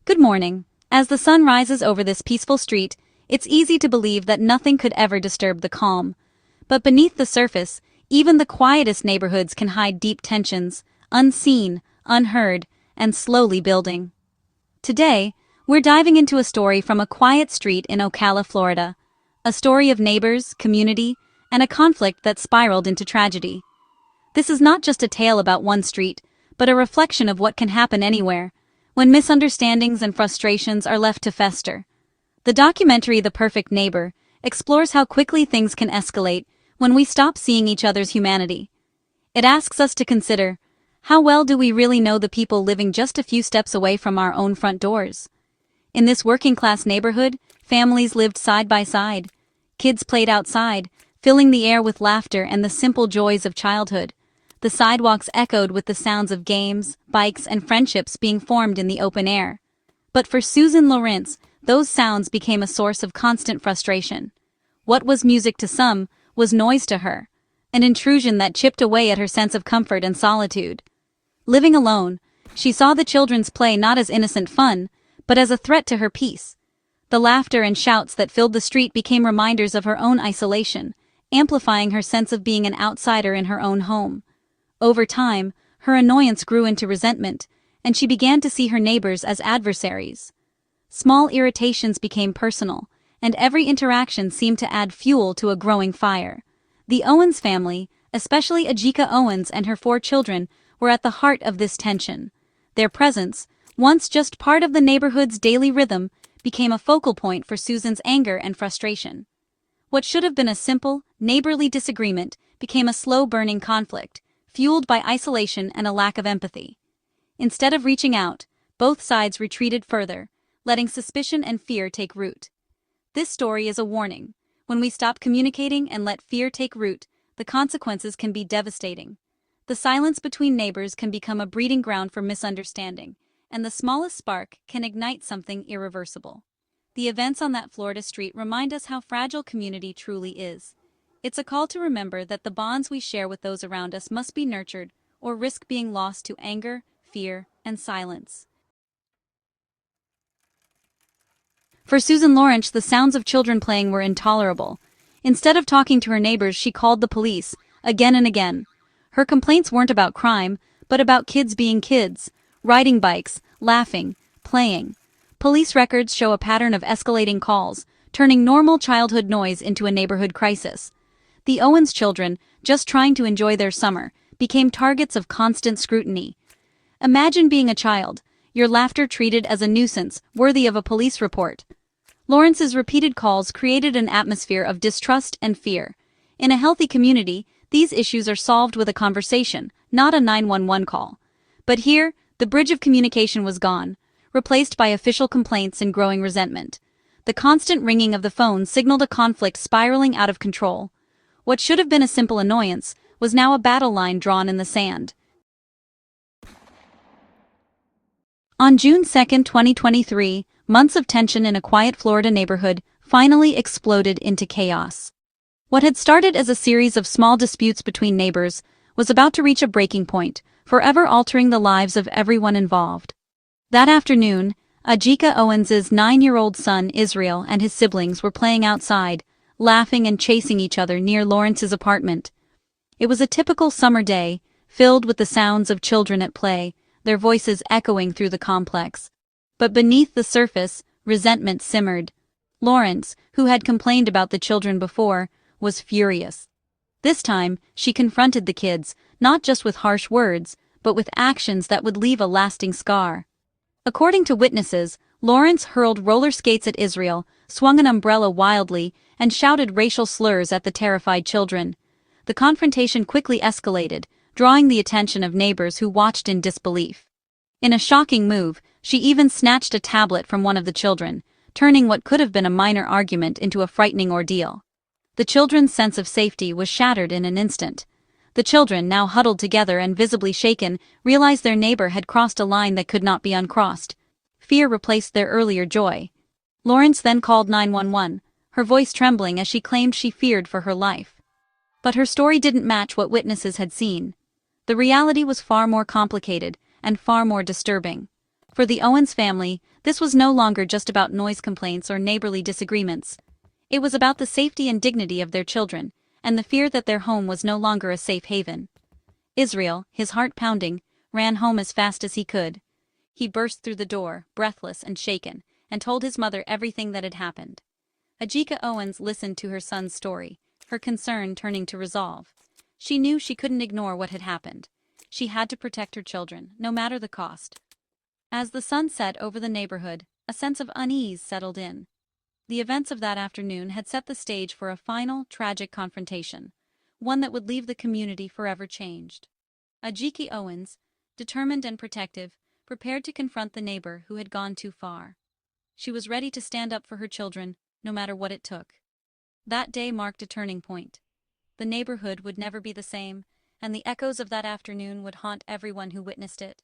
Good morning. As the sun rises over this peaceful street, it's easy to believe that nothing could ever disturb the calm. But beneath the surface, even the quietest neighborhoods can hide deep tensions, unseen, unheard, and slowly building. Today, we're diving into a story from a quiet street in Ocala, Florida. A story of neighbors, community, and a conflict that spiraled into tragedy. This is not just a tale about one street, but a reflection of what can happen anywhere, when misunderstandings and frustrations are left to fester. The documentary The Perfect Neighbor explores how quickly things can escalate when we stop seeing each other's humanity. It asks us to consider, how well do we really know the people living just a few steps away from our own front doors? In this working-class neighborhood, families lived side by side. Kids played outside, filling the air with laughter and the simple joys of childhood. The sidewalks echoed with the sounds of games, bikes, and friendships being formed in the open air. But for Susan Lorincz, those sounds became a source of constant frustration. What was music to some was noise to her, an intrusion that chipped away at her sense of comfort and solitude. Living alone, she saw the children's play not as innocent fun, but as a threat to her peace. The laughter and shouts that filled the street became reminders of her own isolation, amplifying her sense of being an outsider in her own home. Over time, her annoyance grew into resentment, and she began to see her neighbors as adversaries. Small irritations became personal, and every interaction seemed to add fuel to a growing fire. The Owens family, especially Ajikeowens and her 4 children, were at the heart of this tension. Their presence, once just part of the neighborhood's daily rhythm, became a focal point for Susan's anger and frustration. What should have been a simple, neighborly disagreement became a slow-burning conflict, fueled by isolation and a lack of empathy. Instead of reaching out, both sides retreated further, letting suspicion and fear take root. This story is a warning. When we stop communicating and let fear take root, the consequences can be devastating. The silence between neighbors can become a breeding ground for misunderstanding, and the smallest spark can ignite something irreversible. The events on that Florida street remind us how fragile community truly is. It's a call to remember that the bonds we share with those around us must be nurtured, or risk being lost to anger, fear, and silence. For Susan Lorincz, the sounds of children playing were intolerable. Instead of talking to her neighbors, she called the police, again and again. Her complaints weren't about crime, but about kids being kids, riding bikes, laughing, playing. Police records show a pattern of escalating calls, turning normal childhood noise into a neighborhood crisis. The Owens children, just trying to enjoy their summer, became targets of constant scrutiny. Imagine being a child, your laughter treated as a nuisance, worthy of a police report. Lorinc's repeated calls created an atmosphere of distrust and fear. In a healthy community, these issues are solved with a conversation, not a 911 call. But here, the bridge of communication was gone, replaced by official complaints and growing resentment. The constant ringing of the phone signaled a conflict spiraling out of control. What should have been a simple annoyance was now a battle line drawn in the sand. On June 2, 2023, months of tension in a quiet Florida neighborhood finally exploded into chaos. What had started as a series of small disputes between neighbors was about to reach a breaking point, forever altering the lives of everyone involved. That afternoon, Ajikeowens' 9-year-old son Israel and his siblings were playing outside, laughing and chasing each other near Lorinc's apartment. It was a typical summer day, filled with the sounds of children at play, their voices echoing through the complex. But beneath the surface, resentment simmered. Lorincz, who had complained about the children before, was furious. This time, she confronted the kids, not just with harsh words, but with actions that would leave a lasting scar. According to witnesses, Lorincz hurled roller skates at Israel, swung an umbrella wildly, and shouted racial slurs at the terrified children. The confrontation quickly escalated, drawing the attention of neighbors who watched in disbelief. In a shocking move, she even snatched a tablet from one of the children, turning what could have been a minor argument into a frightening ordeal. The children's sense of safety was shattered in an instant. The children, now huddled together and visibly shaken, realized their neighbor had crossed a line that could not be uncrossed. Fear replaced their earlier joy. Lorincz then called 911, her voice trembling as she claimed she feared for her life. But her story didn't match what witnesses had seen. The reality was far more complicated and far more disturbing. For the Owens family, this was no longer just about noise complaints or neighborly disagreements. It was about the safety and dignity of their children, and the fear that their home was no longer a safe haven. Israel, his heart pounding, ran home as fast as he could. He burst through the door, breathless and shaken, and told his mother everything that had happened. Ajikeowens listened to her son's story, her concern turning to resolve. She knew she couldn't ignore what had happened. She had to protect her children, no matter the cost. As the sun set over the neighborhood, a sense of unease settled in. The events of that afternoon had set the stage for a final, tragic confrontation, one that would leave the community forever changed. Ajikeowens, determined and protective, prepared to confront the neighbor who had gone too far. She was ready to stand up for her children, no matter what it took. That day marked a turning point. The neighborhood would never be the same, and the echoes of that afternoon would haunt everyone who witnessed it.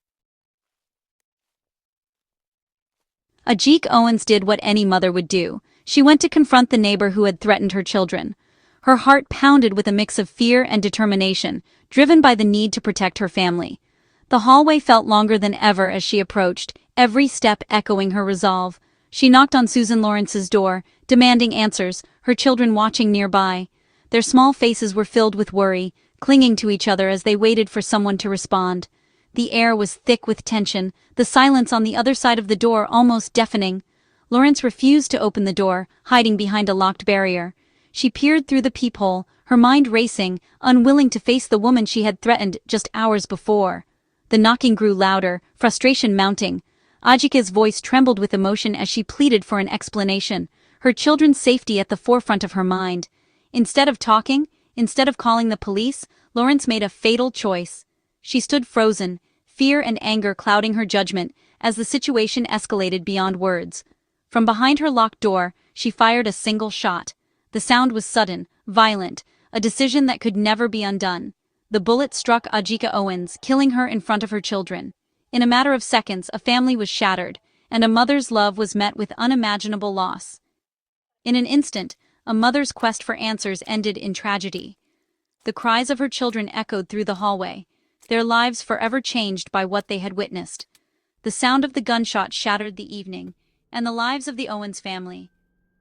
Ajikeowens did what any mother would do. She went to confront the neighbor who had threatened her children. Her heart pounded with a mix of fear and determination, driven by the need to protect her family. The hallway felt longer than ever as she approached, every step echoing her resolve. She knocked on Susan Lorinc's door, demanding answers, her children watching nearby. Their small faces were filled with worry, clinging to each other as they waited for someone to respond. The air was thick with tension, the silence on the other side of the door almost deafening. Lorincz refused to open the door, hiding behind a locked barrier. She peered through the peephole, her mind racing, unwilling to face the woman she had threatened just hours before. The knocking grew louder, frustration mounting. Ajike's voice trembled with emotion as she pleaded for an explanation, her children's safety at the forefront of her mind. Instead of talking, instead of calling the police, Lorincz made a fatal choice. She stood frozen, fear and anger clouding her judgment as the situation escalated beyond words. From behind her locked door, she fired a single shot. The sound was sudden, violent, a decision that could never be undone. The bullet struck Ajikeowens, killing her in front of her children. In a matter of seconds, a family was shattered, and a mother's love was met with unimaginable loss. In an instant, a mother's quest for answers ended in tragedy. The cries of her children echoed through the hallway, their lives forever changed by what they had witnessed. The sound of the gunshot shattered the evening, and the lives of the Owens family.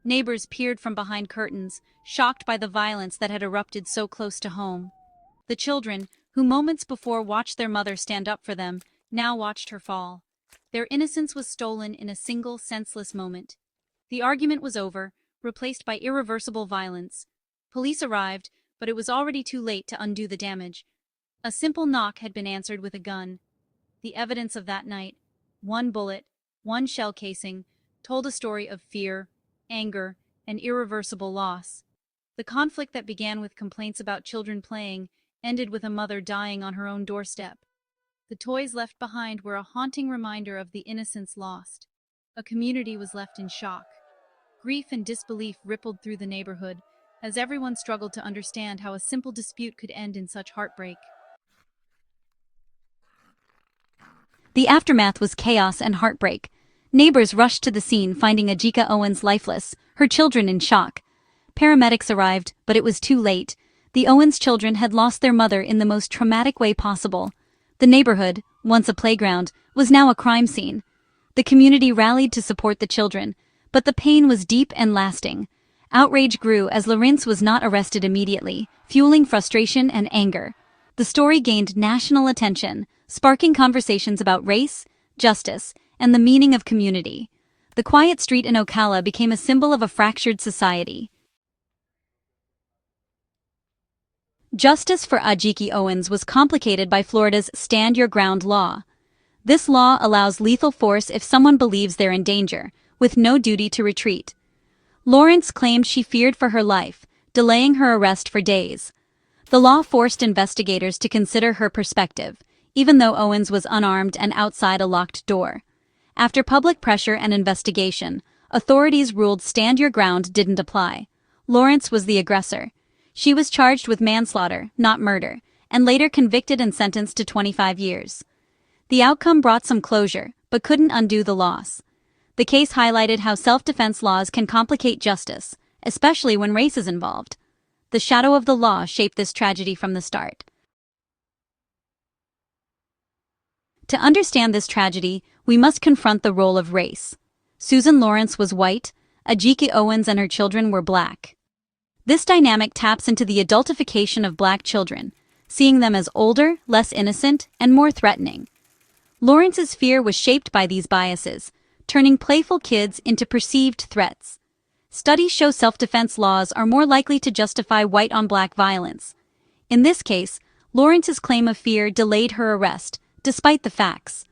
Neighbors peered from behind curtains, shocked by the violence that had erupted so close to home. The children, who moments before watched their mother stand up for them, now watched her fall. Their innocence was stolen in a single senseless moment. The argument was over, replaced by irreversible violence. Police arrived, but it was already too late to undo the damage. A simple knock had been answered with a gun. The evidence of that night, one bullet, one shell casing, told a story of fear, anger, and irreversible loss. The conflict that began with complaints about children playing ended with a mother dying on her own doorstep. The toys left behind were a haunting reminder of the innocence lost. A community was left in shock. Grief and disbelief rippled through the neighborhood, as everyone struggled to understand how a simple dispute could end in such heartbreak. The aftermath was chaos and heartbreak. Neighbors rushed to the scene, finding Ajikeowens lifeless, her children in shock. Paramedics arrived, but it was too late. The Owens children had lost their mother in the most traumatic way possible. The neighborhood, once a playground, was now a crime scene. The community rallied to support the children, but the pain was deep and lasting. Outrage grew as Lorincz was not arrested immediately, fueling frustration and anger. The story gained national attention, sparking conversations about race, justice, and the meaning of community. The quiet street in Ocala became a symbol of a fractured society. Justice for Ajikeowens was complicated by Florida's Stand Your Ground law. This law allows lethal force if someone believes they're in danger, with no duty to retreat. Lorincz claimed she feared for her life, delaying her arrest for days. The law forced investigators to consider her perspective, even though Owens was unarmed and outside a locked door. After public pressure and investigation, authorities ruled Stand Your Ground didn't apply. Lorincz was the aggressor. She was charged with manslaughter, not murder, and later convicted and sentenced to 25 years. The outcome brought some closure, but couldn't undo the loss. The case highlighted how self-defense laws can complicate justice, especially when race is involved. The shadow of the law shaped this tragedy from the start. To understand this tragedy, we we must confront the role of race. Susan Lorincz was white, Ajikeowens and her children were black. This dynamic taps into the adultification of black children, seeing them as older, less innocent, and more threatening. Lorinc's fear was shaped by these biases, turning playful kids into perceived threats. Studies show self-defense laws are more likely to justify white-on-black violence. In this case, Lorinc's claim of fear delayed her arrest, despite the facts.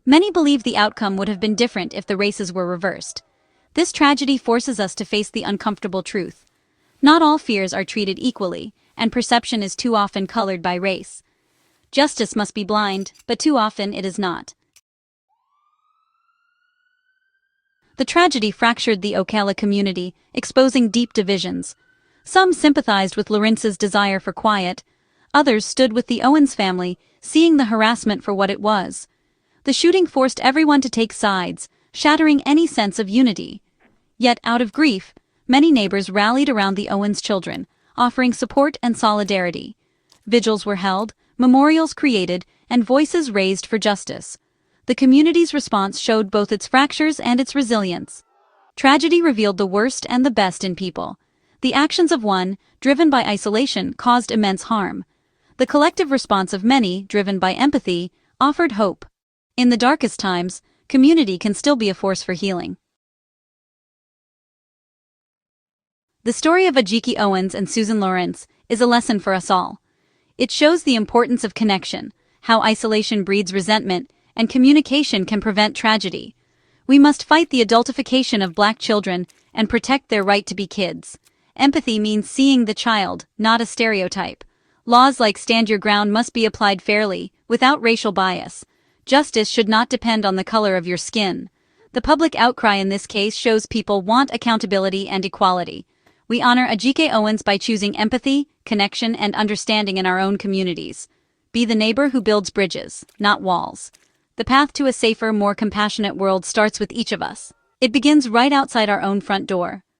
Many believe the outcome would have been different if the races were reversed. This tragedy forces us to face the uncomfortable truth. Not all fears are treated equally, and perception is too often colored by race. Justice must be blind, but too often it is not. The tragedy fractured the Ocala community, exposing deep divisions. Some sympathized with Lorintz's desire for quiet. Others stood with the Owens family, seeing the harassment for what it was. The shooting forced everyone to take sides, shattering any sense of unity. Yet, out of grief, many neighbors rallied around the Owens children, offering support and solidarity. Vigils were held, memorials created, and voices raised for justice. The community's response showed both its fractures and its resilience. Tragedy revealed the worst and the best in people. The actions of one, driven by isolation, caused immense harm. The collective response of many, driven by empathy, offered hope. In the darkest times, community can still be a force for healing. The story of Ajikeowens and Susan Lorincz is a lesson for us all. It shows the importance of connection, how isolation breeds resentment, and communication can prevent tragedy. We must fight the adultification of black children and protect their right to be kids. Empathy means seeing the child, not a stereotype. Laws like Stand Your Ground must be applied fairly, without racial bias. Justice should not depend on the color of your skin. The public outcry in this case shows people want accountability and equality. We honor Ajikeowens by choosing empathy, connection, and understanding in our own communities. Be the neighbor who builds bridges, not walls. The path to a safer, more compassionate world starts with each of us. It begins right outside our own front door.